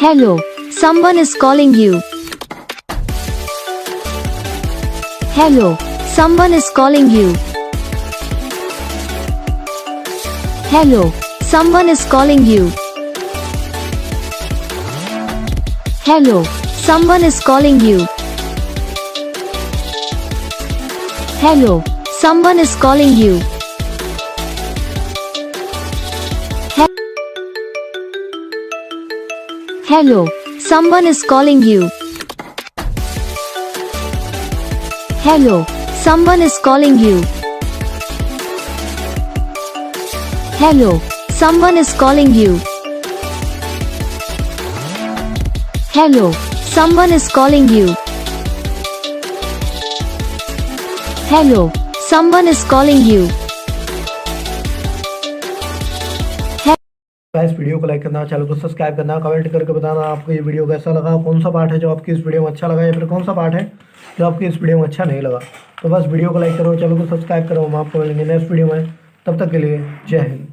Hello, someone is calling you. Hello, someone is calling you. Hello, someone is calling you. Hello, someone is calling you. Hello, someone is calling you. Hello, someone is calling you. Hello, someone is calling you. Hello, someone is calling you. Hello, someone is calling you. Hello, someone is calling you. इस video को like करना, channel को subscribe करना, comment करके बताना आपको ये video कैसा लगा, कौन सा पार्ट है जो आपकी इस वीडियो में अच्छा लगा या फिर कौन सा पार्ट है जो आपकी इस वीडियो में अच्छा नहीं लगा। तो बस वीडियो को लाइक करो, चैनल को सब्सक्राइब करो। हम आपको मिलेंगे नेक्स्ट वीडियो में, तब तक के लिए जय हिंद।